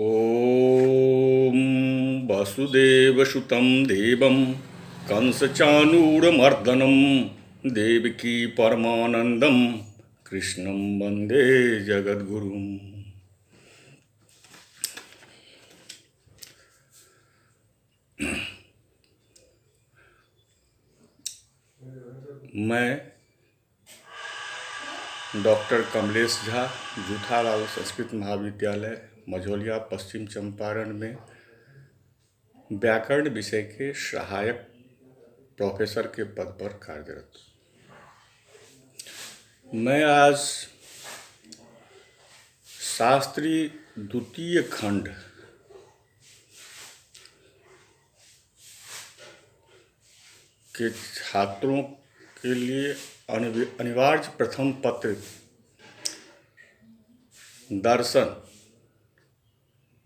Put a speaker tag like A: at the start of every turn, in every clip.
A: ॐ वसुदेवसुतं देवं कंसचाणूरमर्दनं देवकी परमानन्दं कृष्णं वन्दे जगद्गुरुम्। मैं डॉक्टर कमलेश झा, जूठालाल संस्कृत महाविद्यालय मझौलिया पश्चिम चंपारण में व्याकरण विषय के सहायक प्रोफेसर के पद पर कार्यरत। मैं आज शास्त्री द्वितीय खंड के छात्रों के लिए अनिवार्य प्रथम पत्र दर्शन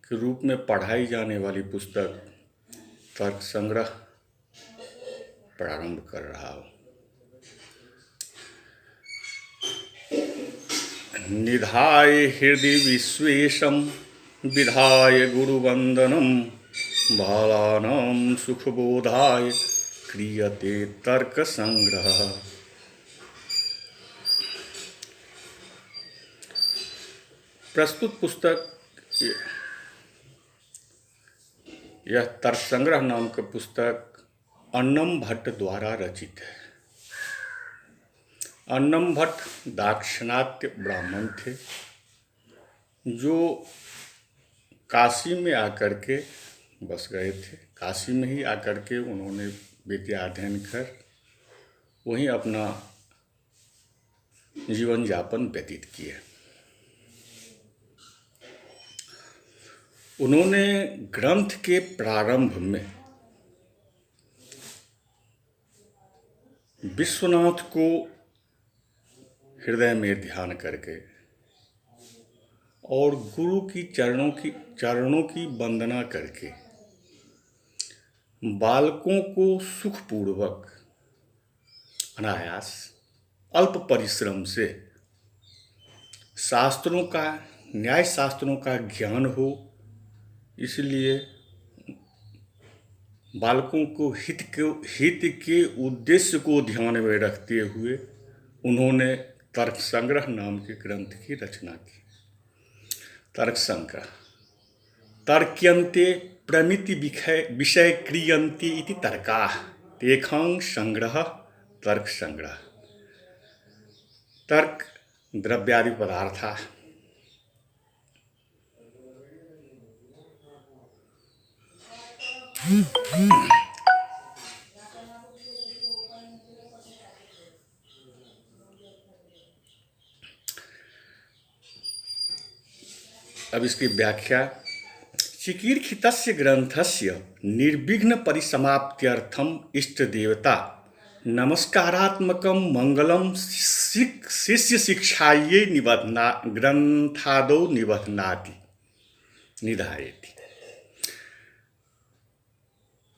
A: के रूप में पढ़ाई जाने वाली पुस्तक तर्क संग्रह प्रारंभ कर रहा हूँ। निधाय हृदि विश्वेशम विधाय गुरुवंदनम बालानां सुखबोधाय क्रियते तर्क संग्रह। प्रस्तुत पुस्तक यह तर्क संग्रह नाम का पुस्तक अन्नम भट्ट द्वारा रचित है। अन्नम भट्ट दाक्षिणात्य ब्राह्मण थे जो काशी में आकर के बस गए थे। काशी में ही आकर के उन्होंने विद्या अध्ययन कर वहीं अपना जीवन यापन व्यतीत किया। उन्होंने ग्रंथ के प्रारंभ में विश्वनाथ को हृदय में ध्यान करके और गुरु की चरणों की वंदना करके बालकों को सुखपूर्वक अनायास अल्प परिश्रम से न्याय शास्त्रों का ज्ञान हो, इसलिए बालकों को हित के उद्देश्य को ध्यान में रखते हुए उन्होंने तर्क संग्रह नाम के ग्रंथ की रचना की। तर्क संग्रह तर्क्यन्ते प्रमिति विषय क्रियन्ते इति तर्काः तेषां संग्रह तर्क संग्रह। तर्क द्रव्यादि पदार्था अब इसकी व्याख्या। चिकीर्षितस्य ग्रंथस्य निर्विघ्न परिसमाप्त्यर्थम इष्ट देवता नमस्कारात्मकं मंगलम शिष्य शिक्षायै ग्रंथादौ निधायति।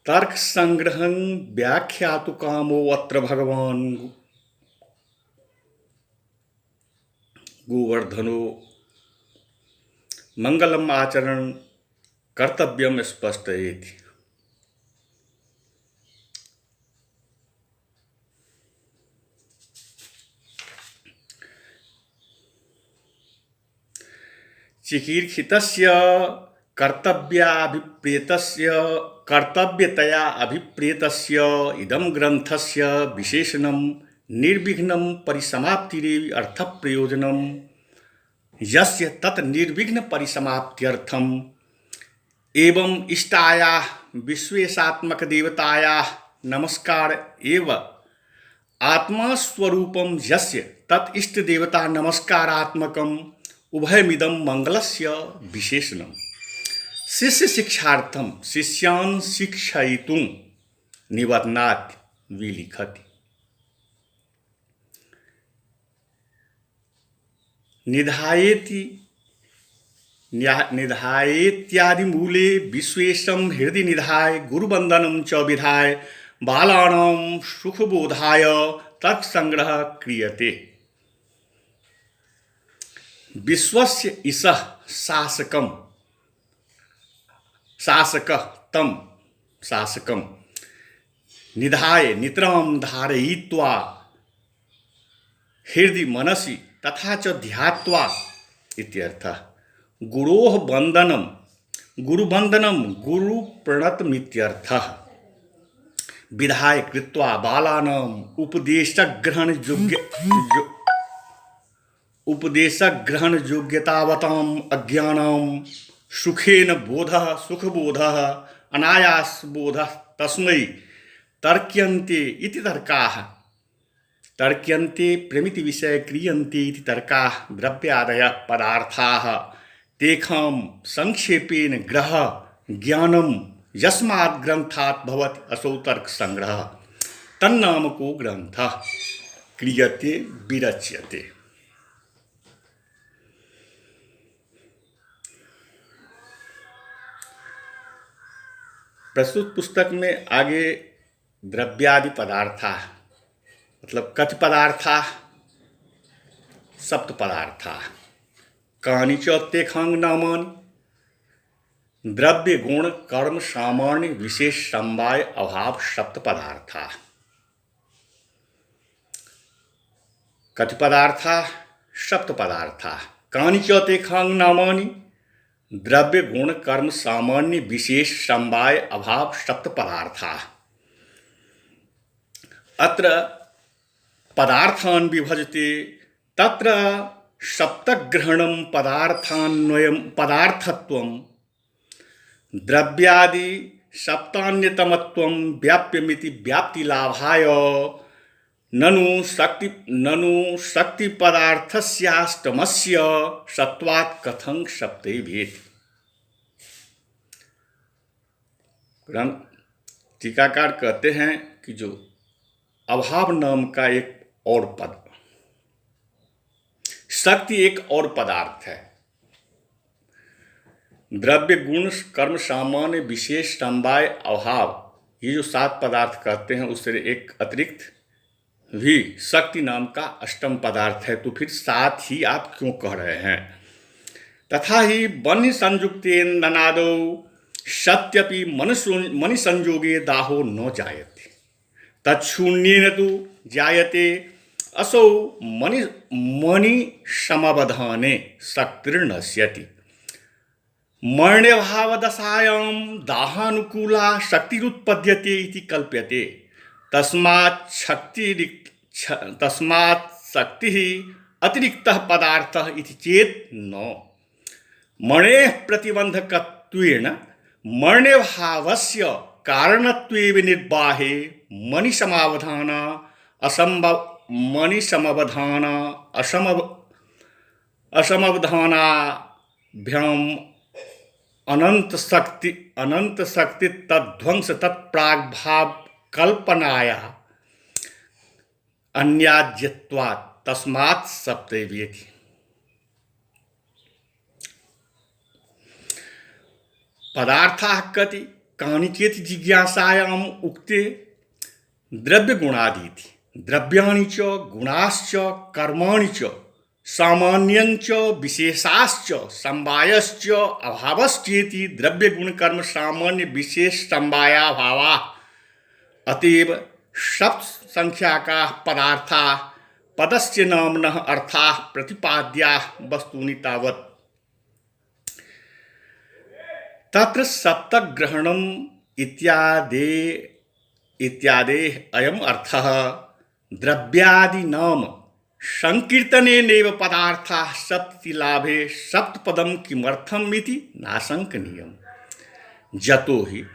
A: तर्क संग्रहं व्याख्यातु कामो अत्र भगवान गोवर्धनो मंगलम आचरण कर्तव्यम स्पष्टयेति। चिकीर्षितस्य कर्तव्यतया अभिप्रेतस्य इदं ग्रंथस्य विशेषणं निर्विघ्नं परिसमाप्तिरेव अर्थप्रयोजनं यस्य तत् निर्विघ्न परिसमाप्त्यर्थम एवं इष्टायाः विश्वेशात्मक देवतायाः नमस्कार एव आत्मा स्वरूपम यस्य तत् इष्ट देवता नमस्कारात्मकम उभयमिदं मंगलस्य विशेषणं शिष्य शिक्षार्थम शिष्यान् शिक्षयितुं निबध्नाति विलिखति। निधायेत्यादि मूले विश्वेशं हृदि निधाय गुरुवंदनं च विधाय बालानां सुखबोधाय तर्क संग्रह क्रियते। विश्वस्य ईशः शासकं शासकः तं शासकं निधाय नितरां धारयित्वा हृदि मनसि तथा च ध्यात्वा इत्यर्थः। गुरोः वन्दनं गुरुवन्दनं गुरुप्रणतमित्यर्थः। विधाय कृत्वा बालानाम् उपदेशग्रहणयोग्यतावताम् अज्ञानां सुखेन बोधः सुखबोधः अनायासबोधः तस्मै तर्क्यन्ते इति तर्काः। तर्क्यन्ते प्रमितिविषये क्रियन्ते इति तर्काः द्रव्यादयः पदार्थाः तेषां संक्षेपेण ग्रह ज्ञानं यस्मात् ग्रन्थात् भवति असौ तर्कसंग्रहः तन्नामको ग्रन्थः क्रियते विरच्यते। प्रस्तुत पुस्तक में आगे द्रव्यादि पदार्था मतलब कति पदार्था सप्त पदार्था कानि च तेषां नामानि द्रव्य गुण कर्म सामान्य विशेष समवाय अभाव सप्त पदार्था। कति पदार्था सप्त पदार्था कानि च तेषां नामानि द्रव्य गुण कर्म सामान्य विशेष समवाय अभाव सप्त पदार्था। अत्र पदार्थान् विभजते तत्र सप्तग्रहणं पदार्थान्वयं पदार्थत्वं द्रव्यादि सप्तान्यतमत्वं व्याप्यमिति व्याप्तिलाभाय ननु शक्ति पदार्थस्याष्टमस्य सत्वात् कथं सप्ते भेति। टीकाकार कहते हैं कि जो अभाव नाम का एक और पद, शक्ति एक और पदार्थ है, द्रव्य गुण कर्म सामान्य विशेष समवाय अभाव, ये जो सात पदार्थ कहते हैं उससे एक अतिरिक्त भी शक्ति नाम का अष्टम पदार्थ है। तो फिर सात ही आप क्यों कह रहे हैं। तथा ही बन्य संयुक्तेन ननादो सत्यपि मनि संयोगे दाहो न जायते तत्शून्येन तु जायते असौ मनि समवधाने शक्तिर्नश्यति। मर्ण्यभावदशायां दाहानुकूला शक्तिरुत्पद्यते इति कल्प्यते तस्मात् शक्तिः अतिरिक्तः पदार्थः इति चेत् न। मणेः प्रतिबन्धकत्वेन मर्ण्यभावस्य कारणत्वेन निर्वाहे असमवधानाभ्याम् अनंत शक्ति तद्ध्वंस तत्प्राग्भाव कल्पनाया अन्याज्यत्वात् तस्मात् सप्ते वेति। पदार्थाः कति कानि चेत् जिज्ञासायाम् उक्ते द्रव्य गुणादीति। द्रव्याणि च गुणाश्च कर्माणि च सामान्यंच विशेषाश्च समवायश्च अभावश्चेति द्रव्य गुण कर्म सामान्य विशेष समवायाभावा। अतएव सप्त संख्याकाः पदार्थाः पदस्य नाम्नः अर्थाः प्रतिपाद्याः वस्तूनि तावत्। तत्र सप्तग्रहणम् इत्यादेः अयम् अर्थः द्रव्यादीनां संकीर्तनेनैव पदार्थाः सप्ति लाभे सप्तपदं किमर्थम् इति नाशंकनीयम्। जतो हि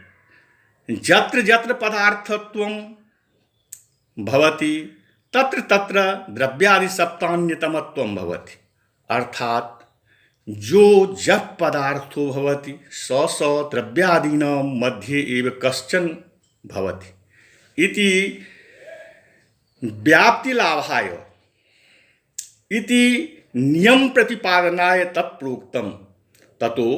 A: यत्र यत्र पदार्थत्वं भवति तत्र तत्र द्रव्यादि सप्तान्यतमत्वं भवति। अर्थात जो जप पदार्थो भवति स द्रव्यादीनां मध्ये एव कश्चन भवति इति व्याप्तिलाभाय इति नियम प्रतिपादनाय तत्प्रोक्तम। ततो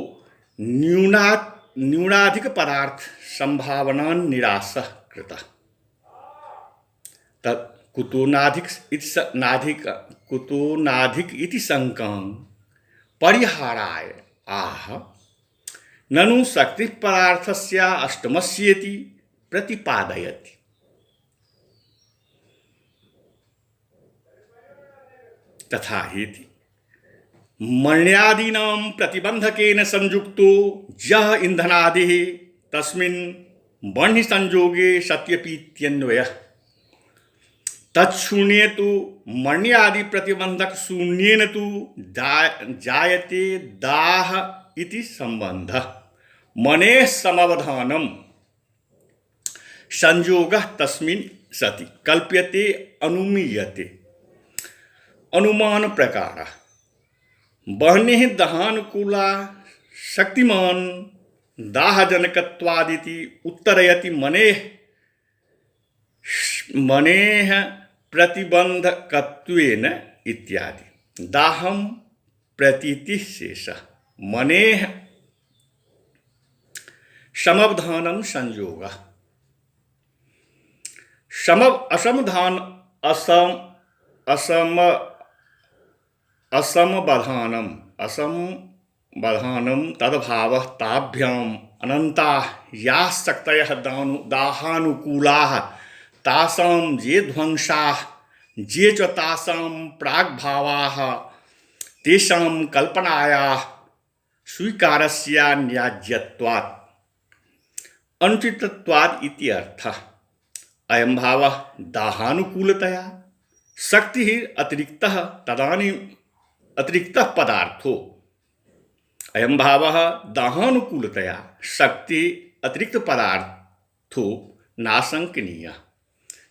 A: न्यूनाधिक पदार्थ संभावना निराशः कृतः। कुतो नाधिक इति शंकां परिहाराय आह ननु शक्ति पदार्थस्य अष्टमस्येति प्रतिपादयति। तथा हेति मण्यादीनां प्रतिबंधकेन संयुक्तो यः ईंधनादिः तस्मिन् बह्नि संयोगे सत्यपीत्यन्वयः तत्शून्ये तु मण्यादि प्रतिबंधक शून्येन तु जायते दाह इति संबंधः। मनेः समवधानं संयोगः तस्मिन् सति कल्प्यते अनुमीयते। अनुमान प्रकार बह्निः दहानुकूला शक्तिमान दाहजनकत्वादिति उत्तरयति मनेः प्रतिबंधकत्वेन इत्यादि। दाहं प्रतीतिः शेषः मनेः समवधानं संयोगः। असमधान असमवधानं तद्भावः ताभ्याम् अनन्ताः याः शक्तयः दाहानुकूलाः तासां ये ध्वंसाः ये च तासां प्राग्भावाः तेषां कल्पनायाः स्वीकारस्यान्याज्यत्वात् अनुचितत्वात् इति अर्थः। अयं भावः दाहानुकूलतया शक्तिः अतिरिक्तः तदानीम् अतिरिक्तः पदार्थो। अयं भावः दाहानुकूलतया शक्ति अतिरिक्त पदार्थो नाशंकनीयः।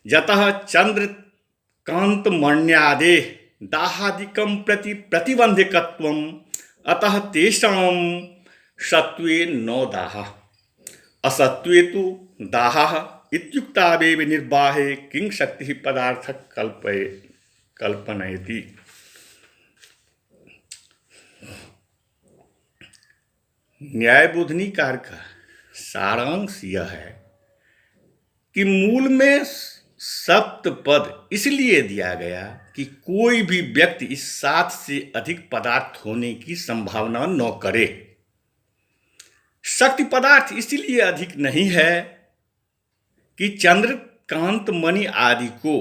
A: यतः चंद्रकांतमण्यादेः दाहादिकं प्रति प्रतिबंधकत्वम् अतः तेषां सत्त्वे न दाहः असत्त्वे तु दाहः इत्युक्तावेव निर्वाहे किं शक्तिः पदार्थः कल्पयति। न्यायबोधनी कार का सारांश यह है कि मूल में सप्तपद इसलिए दिया गया कि कोई भी व्यक्ति इस 7 से अधिक पदार्थ होने की संभावना न करे। शक्ति पदार्थ इसलिए अधिक नहीं है कि चंद्रकांत मणि आदि को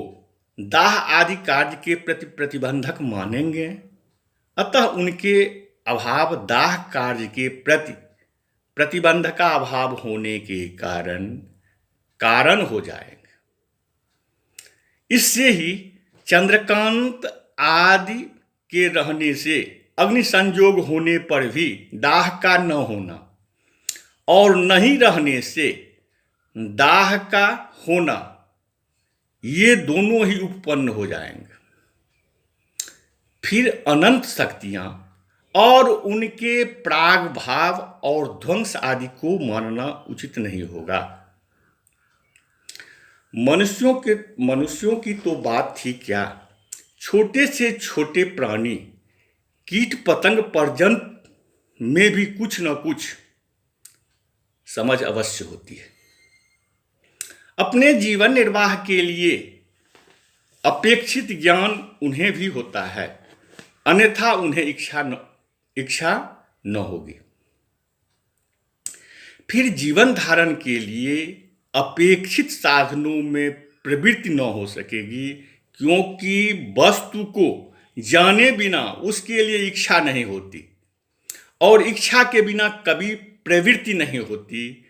A: दाह आदि कार्य के प्रति प्रतिबंधक मानेंगे, अतः उनके अभाव दाह कार्य के प्रति प्रतिबंध का अभाव होने के कारण हो जाएंगे। इससे ही चंद्रकांत आदि के रहने से अग्नि संयोग होने पर भी दाह का न होना और नहीं रहने से दाह का होना, ये दोनों ही उत्पन्न हो जाएंगे। फिर अनंत शक्तियां और उनके प्राग भाव और ध्वंस आदि को मानना उचित नहीं होगा। मनुष्यों की तो बात थी क्या, छोटे से छोटे प्राणी कीट पतंग पर्यंत में भी कुछ न कुछ समझ अवश्य होती है। अपने जीवन निर्वाह के लिए अपेक्षित ज्ञान उन्हें भी होता है, अन्यथा उन्हें इच्छा न होगी। फिर जीवन धारण के लिए अपेक्षित साधनों में प्रवृत्ति न हो सकेगी, क्योंकि वस्तु को जाने बिना उसके लिए इच्छा नहीं होती और इच्छा के बिना कभी प्रवृत्ति नहीं होती।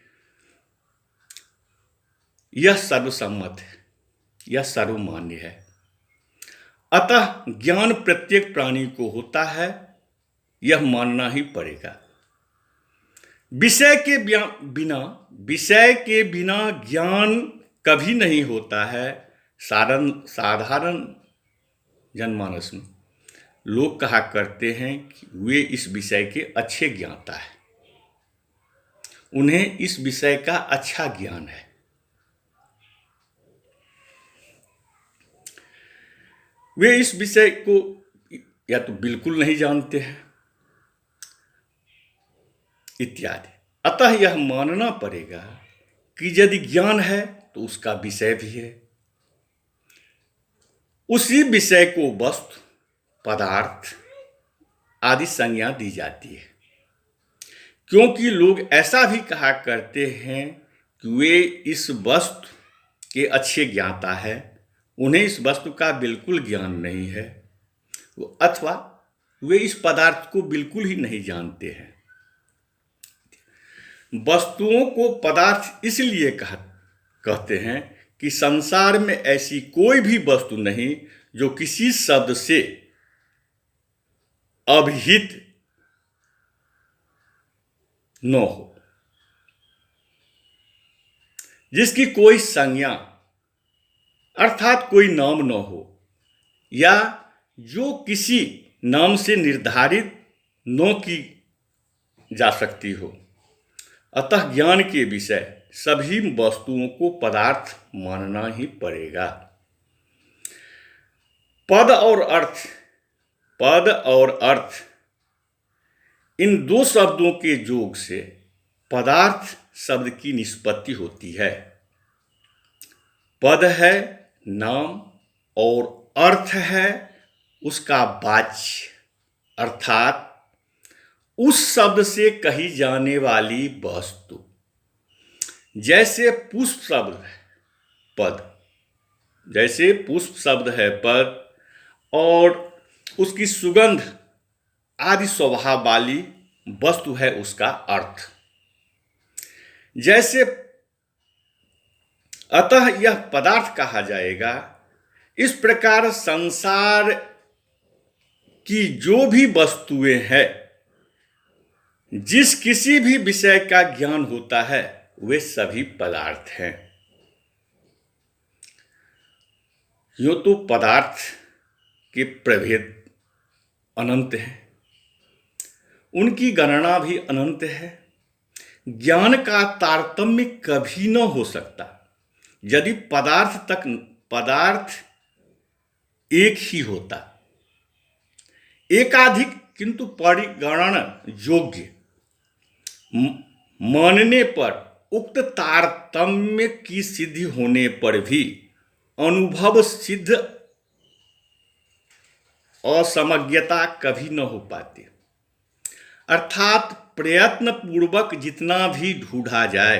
A: यह सर्वसम्मत है, यह सर्वमान्य है। अतः ज्ञान प्रत्येक प्राणी को होता है, यह मानना ही पड़ेगा। विषय के बिना ज्ञान कभी नहीं होता है। साधारण जनमानस में लोग कहा करते हैं कि वे इस विषय के अच्छे ज्ञाता है, उन्हें इस विषय का अच्छा ज्ञान है। वे इस विषय को या तो बिल्कुल नहीं जानते हैं इत्यादि। अतः यह मानना पड़ेगा कि यदि ज्ञान है तो उसका विषय भी है। उसी विषय को वस्तु, पदार्थ आदि संज्ञा दी जाती है, क्योंकि लोग ऐसा भी कहा करते हैं कि वे इस वस्तु के अच्छे ज्ञाता है, उन्हें इस वस्तु का बिल्कुल ज्ञान नहीं है, अथवा वे इस पदार्थ को बिल्कुल ही नहीं जानते हैं। वस्तुओं को पदार्थ इसलिए कहते हैं कि संसार में ऐसी कोई भी वस्तु नहीं जो किसी शब्द से अभिहित न हो, जिसकी कोई संज्ञा अर्थात कोई नाम न हो, या जो किसी नाम से निर्धारित न की जा सकती हो। अतः ज्ञान के विषय सभी वस्तुओं को पदार्थ मानना ही पड़ेगा। पद और अर्थ इन दो शब्दों के योग से पदार्थ शब्द की निष्पत्ति होती है। पद है नाम और अर्थ है उसका वाच्य, अर्थात उस शब्द से कही जाने वाली वस्तु। जैसे पुष्प शब्द है पद, जैसे पुष्प शब्द है पद और उसकी सुगंध आदि स्वभाव वाली वस्तु है उसका अर्थ। जैसे अतः यह पदार्थ कहा जाएगा, इस प्रकार संसार की जो भी वस्तुएं हैं, जिस किसी भी विषय का ज्ञान होता है, वे सभी पदार्थ हैं। यूं तो पदार्थ के प्रभेद अनंत हैं, उनकी गणना भी अनंत है। ज्ञान का तारतम्य कभी न हो सकता यदि पदार्थ एक ही होता। एकाधिक किंतु परिगणन योग्य मानने पर उक्त तारतम्य की सिद्धि होने पर भी अनुभव सिद्ध असमज्ञता कभी न हो पाती। अर्थात प्रयत्न पूर्वक जितना भी ढूंढा जाए,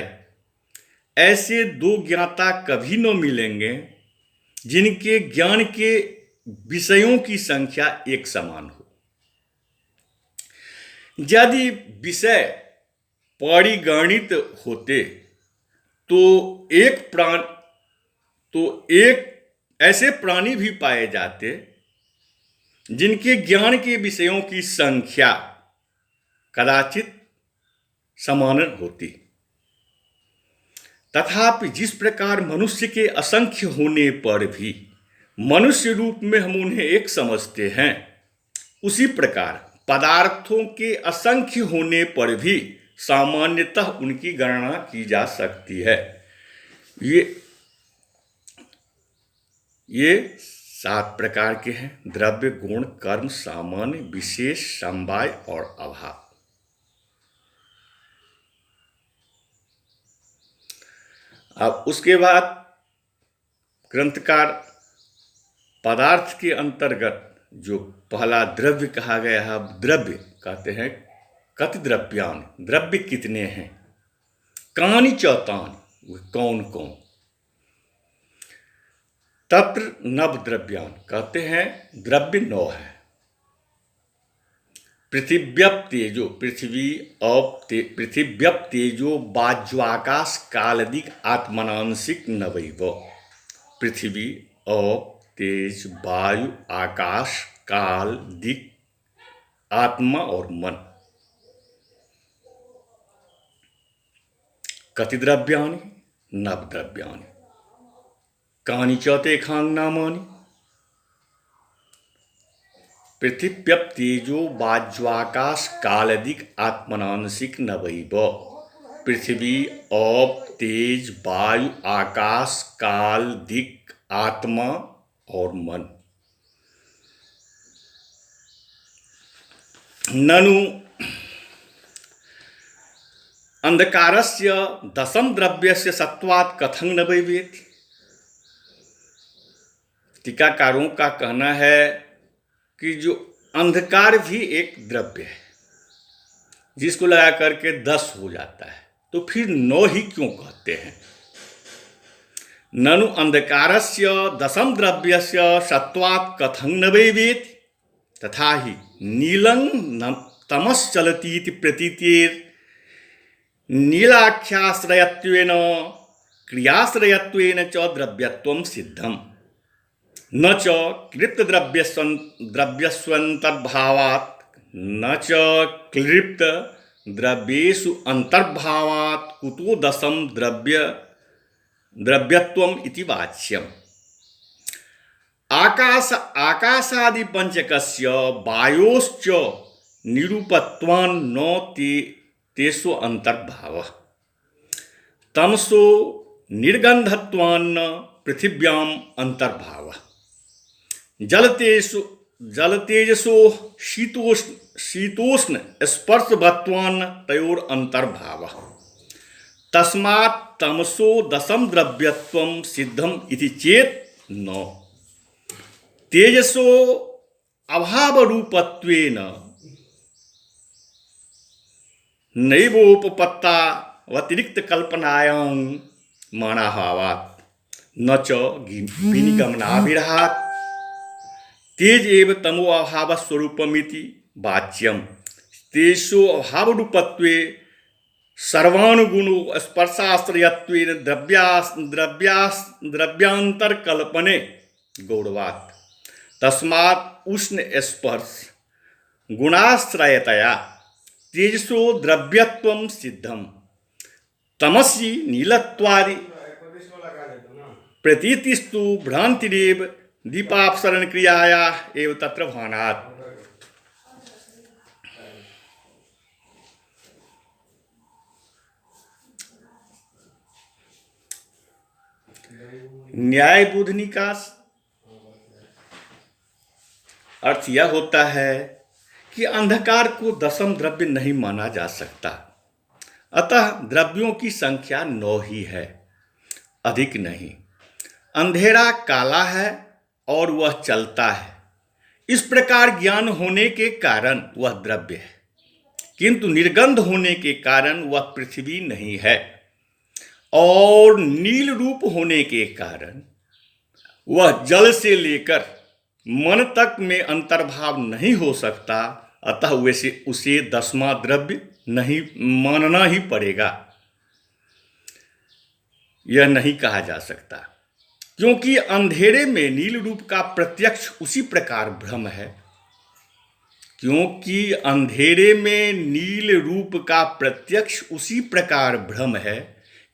A: ऐसे दो ज्ञाता कभी न मिलेंगे जिनके ज्ञान के विषयों की संख्या एक समान हो। यदि विषय परिगणित होते तो एक ऐसे प्राणी भी पाए जाते जिनके ज्ञान के विषयों की संख्या कदाचित समान होती। तथापि जिस प्रकार मनुष्य के असंख्य होने पर भी मनुष्य रूप में हम उन्हें एक समझते हैं, उसी प्रकार पदार्थों के असंख्य होने पर भी सामान्यतः उनकी गणना की जा सकती है। ये 7 प्रकार के हैं: द्रव्य, गुण, कर्म, सामान्य, विशेष, समवाय और अभाव। अब उसके बाद ग्रंथकार पदार्थ के अंतर्गत जो पहला द्रव्य कहा गया है, द्रव्य कहते हैं कति द्रव्यान, द्रव्य कितने हैं, कानि चौतानि, कौन कौन। तत्र नव द्रव्यान कहते हैं द्रव्य 9 है। पृथिव्यप तेजो, पृथिव्यप तेजो वाज्वाकाश कालदिक आत्मनांसिक नवैव। पृथ्वी अप तेज वायु आकाश काल दिक आत्मा और मन। कति द्रव्यानि नव द्रव्यानि कानि च तेषां नामानि। पृथिव्यप तेजो वाज्वाकाश कालदिक आत्मनांसिक नवैव। पृथ्वी अप तेज वायु आकाश काल दिक आत्मा और मन। ननु अंधकारस्य दशम द्रव्यस्य सत्वात् कथं न वैवेति। टीकाकारों का कहना है कि जो अंधकार भी एक द्रव्य है, जिसको लगा करके 10 हो जाता है, तो फिर 9 ही क्यों कहते हैं? ननु अंधकारस्य दशम द्रव्यस्य सत्वात् कथं न वै वेति तथा ही नीलं तमश्चलतीति प्रतीतेर् नीलाख्याश्रयत्वेन क्रियाश्रयत्वेन च द्रव्यत्वं सिद्धम् न च द्रव्यस्वन्तर्भावात् न च क्लिप्त द्रव्येषु अंतर्भावात् कुतो दशम द्रव्यत्वम् इति वाच्यम्। आकाशादि पंचकस्य वायोश्च निरूपत्वान् न तेषु अंतर्भावः तमसो निर्गंधत्वान्न पृथिव्याम् अंतर्भावः जलतेजसो शीतोष्ण स्पर्शवत्वान्न तयोर अंतर्भावः तस्मात् तमसो दशम द्रव्यत्वं सिद्धम इति चेत न तेजसो अभावरूपत्वेन नैवोपपत्ता अतिरिक्त कल्पनायां मानाभावात् न च विनिगमनाभिरहात् तेज एव तमो अभाव स्वरूपमिति वाच्यम्। तेजसो अभावरूपत्वे सर्वानुगुणो स्पर्शाश्रयत्वेन द्रव्यांतरकल्पने गौरवात् तस्मात् उष्ण स्पर्श गुणाश्रयतया तेजसो द्रव्यत्वं सिद्धम तमसि नीलत्वादि प्रतीतिस्तु भ्रांतिरेव दीपापसरण क्रियाया एव तत्र भानात्। न्याय बोध निकास अर्थ यह होता है कि अंधकार को दशम द्रव्य नहीं माना जा सकता, अतः द्रव्यों की संख्या 9 ही है, अधिक नहीं। अंधेरा काला है और वह चलता है, इस प्रकार ज्ञान होने के कारण वह द्रव्य है, किंतु निर्गंध होने के कारण वह पृथ्वी नहीं है और नील रूप होने के कारण वह जल से लेकर मन तक में अंतर्भाव नहीं हो सकता, अतः वैसे उसे दसवां द्रव्य नहीं मानना ही पड़ेगा। यह नहीं कहा जा सकता, क्योंकि अंधेरे में नील रूप का प्रत्यक्ष उसी प्रकार भ्रम है, क्योंकि अंधेरे में नील रूप का प्रत्यक्ष उसी प्रकार भ्रम है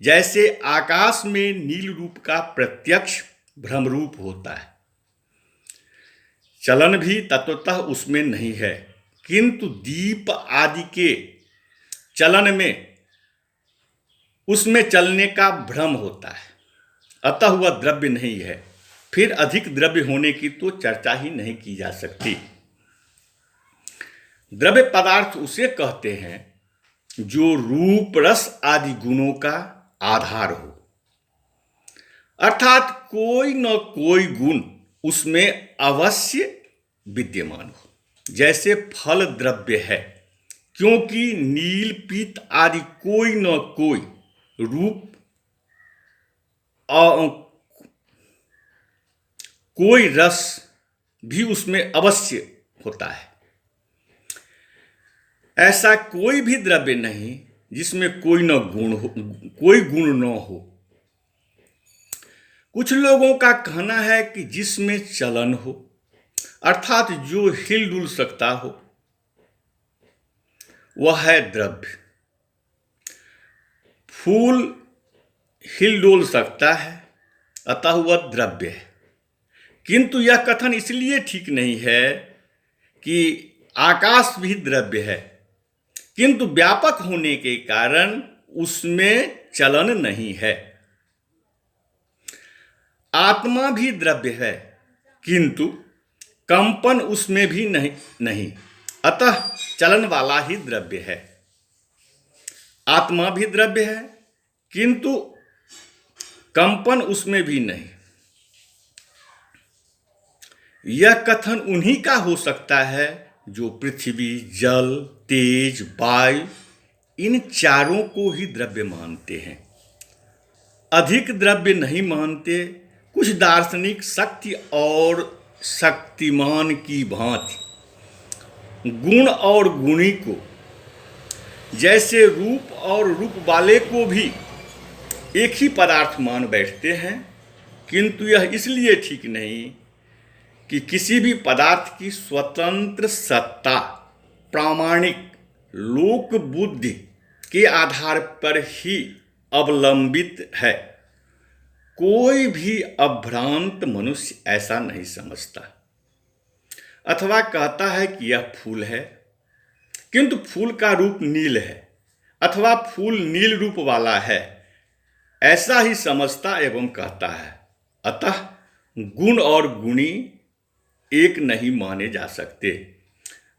A: जैसे आकाश में नील रूप का प्रत्यक्ष भ्रम रूप होता है। चलन भी तत्वतः उसमें नहीं है, किंतु दीप आदि के चलन में उसमें चलने का भ्रम होता है, अतः वह द्रव्य नहीं है। फिर अधिक द्रव्य होने की तो चर्चा ही नहीं की जा सकती। द्रव्य पदार्थ उसे कहते हैं जो रूप रस आदि गुणों का आधार हो, अर्थात कोई न कोई गुण उसमें अवश्य विद्यमान हो। जैसे फल द्रव्य है, क्योंकि नील पीत आदि कोई न कोई रूप कोई रस भी उसमें अवश्य होता है। ऐसा कोई भी द्रव्य नहीं जिसमें कोई गुण न हो। कुछ लोगों का कहना है कि जिसमें चलन हो, अर्थात जो हिल डुल सकता हो, वह है द्रव्य। फूल हिल डुल सकता है, अतः वह द्रव्य है। किंतु यह कथन इसलिए ठीक नहीं है कि आकाश भी द्रव्य है, किंतु व्यापक होने के कारण उसमें चलन नहीं है। आत्मा भी द्रव्य है, किंतु कंपन उसमें भी नहीं, अतः चलन वाला ही द्रव्य है। आत्मा भी द्रव्य है, किंतु कंपन उसमें भी नहीं। यह कथन उन्हीं का हो सकता है जो पृथ्वी, जल, तेज, वायु, इन चारों को ही द्रव्य मानते हैं, अधिक द्रव्य नहीं मानते। कुछ दार्शनिक शक्ति और शक्तिमान की भांति गुण और गुणी को, जैसे रूप और रूप वाले को भी एक ही पदार्थ मान बैठते हैं, किंतु यह इसलिए ठीक नहीं कि किसी भी पदार्थ की स्वतंत्र सत्ता प्रामाणिक लोक बुद्धि के आधार पर ही अवलंबित है। कोई भी अभ्रांत मनुष्य ऐसा नहीं समझता अथवा कहता है कि यह फूल है, किंतु फूल का रूप नील है, अथवा फूल नील रूप वाला है, ऐसा ही समझता एवं कहता है। अतः गुण और गुणी एक नहीं माने जा सकते।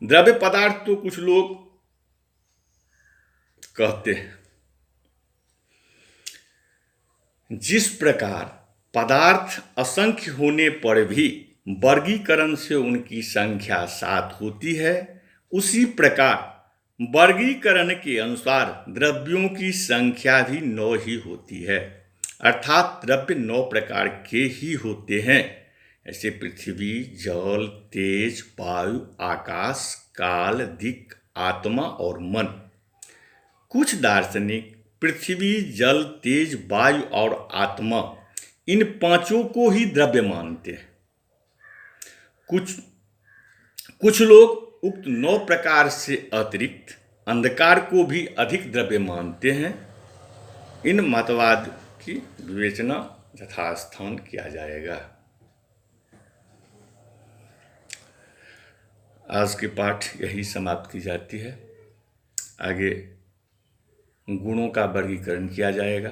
A: द्रव्य पदार्थ तो कुछ लोग कहते हैं। जिस प्रकार पदार्थ असंख्य होने पर भी वर्गीकरण से उनकी संख्या 7 होती है, उसी प्रकार वर्गीकरण के अनुसार द्रव्यों की संख्या भी 9 ही होती है। अर्थात द्रव्य 9 प्रकार के ही होते हैं, ऐसे पृथ्वी, जल, तेज, वायु, आकाश, काल, दिक्, आत्मा और मन। कुछ दार्शनिक पृथ्वी, जल, तेज, वायु और आत्मा, इन पांचों को ही द्रव्य मानते हैं। कुछ लोग उक्त 9 प्रकार से अतिरिक्त अंधकार को भी अधिक द्रव्य मानते हैं। इन मतवाद की विवेचना यथास्थान किया जाएगा। आज के पाठ यही समाप्त की जाती है। आगे गुणों का वर्गीकरण किया जाएगा।